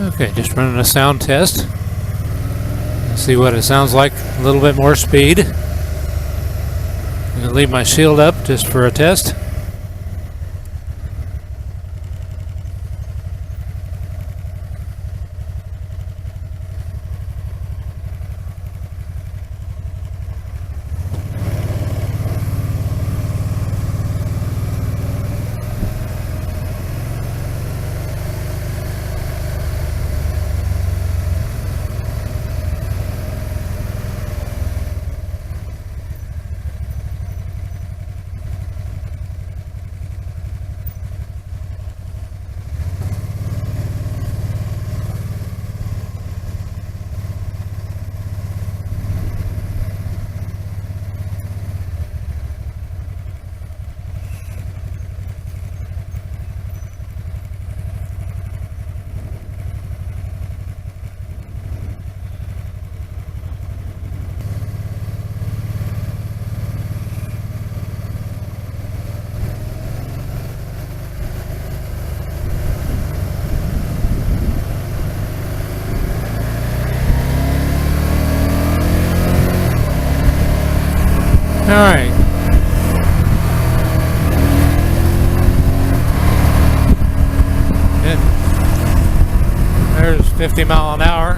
Okay, just running a sound test. See what it sounds like. A little bit more speed. I'm gonna leave my shield up just for a test. All right. There's 50 mile an hour.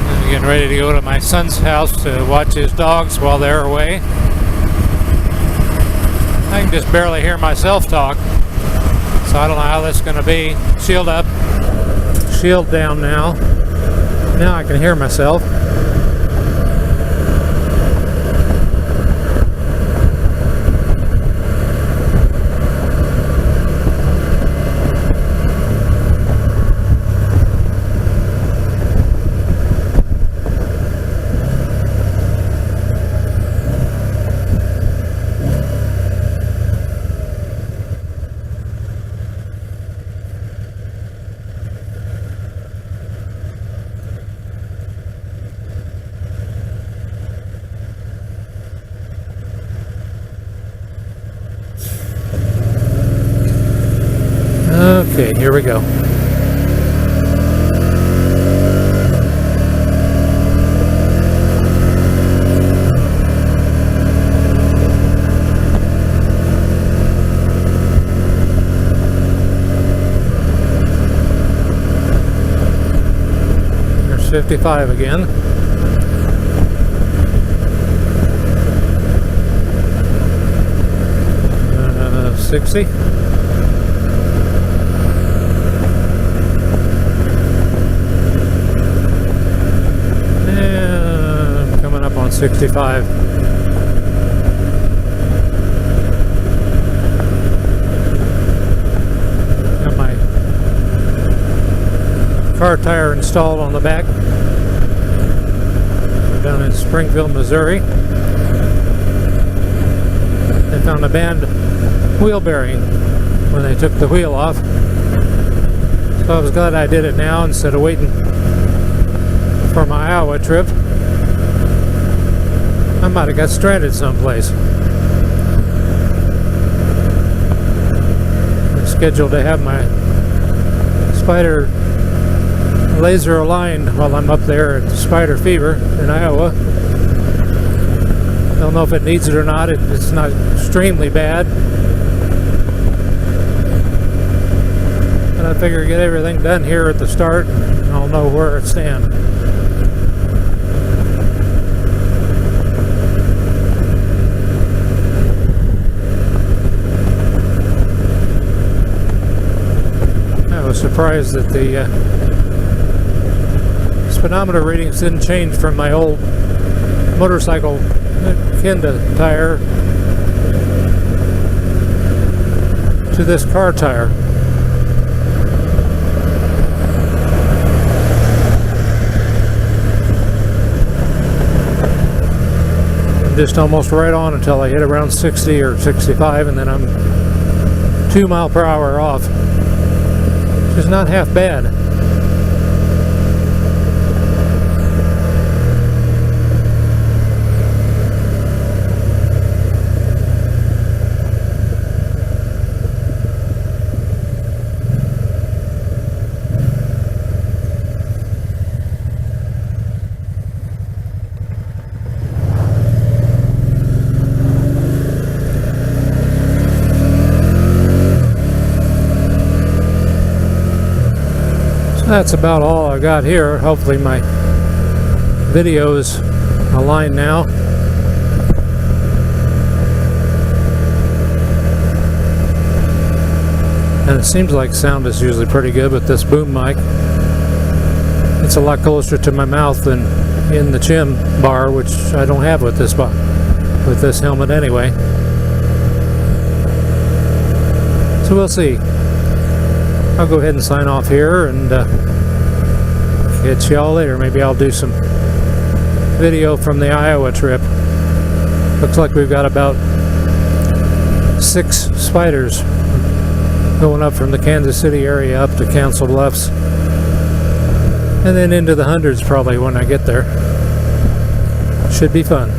And I'm getting ready to go to my son's house to watch his dogs while they're away. I can just barely hear myself talk, so I don't know how that's going to be. Shield up, shield down now. Now I can hear myself. Okay, here we go. There's 55 again. 60. And coming up on 65. Got my car tire installed on the back. We're down in Springfield, Missouri. They found a band wheel bearing when they took the wheel off. So I was glad I did it now instead of waiting for my Iowa trip. I might have got stranded someplace. I'm scheduled to have my Spider laser aligned while I'm up there at Spider Fever in Iowa. Don't know if it needs it or not. It's not extremely bad. And I figure get everything done here at the start and I'll know where it stands. I was surprised that the speedometer readings didn't change from my old motorcycle Kenda tire to this car tire. I'm just almost right on until I hit around 60 or 65, and then I'm 2 mile per hour off, which is not half bad. That's about all I got here. Hopefully my video is aligned now. And it seems like sound is usually pretty good with this boom mic. It's a lot closer to my mouth than in the chin bar, which I don't have with this helmet anyway. So we'll see. I'll go ahead and sign off here and catch y'all later. Maybe I'll do some video from the Iowa trip. Looks like we've got about 6 spiders going up from the Kansas City area up to Council Bluffs, and then into the hundreds probably when I get there. Should be fun.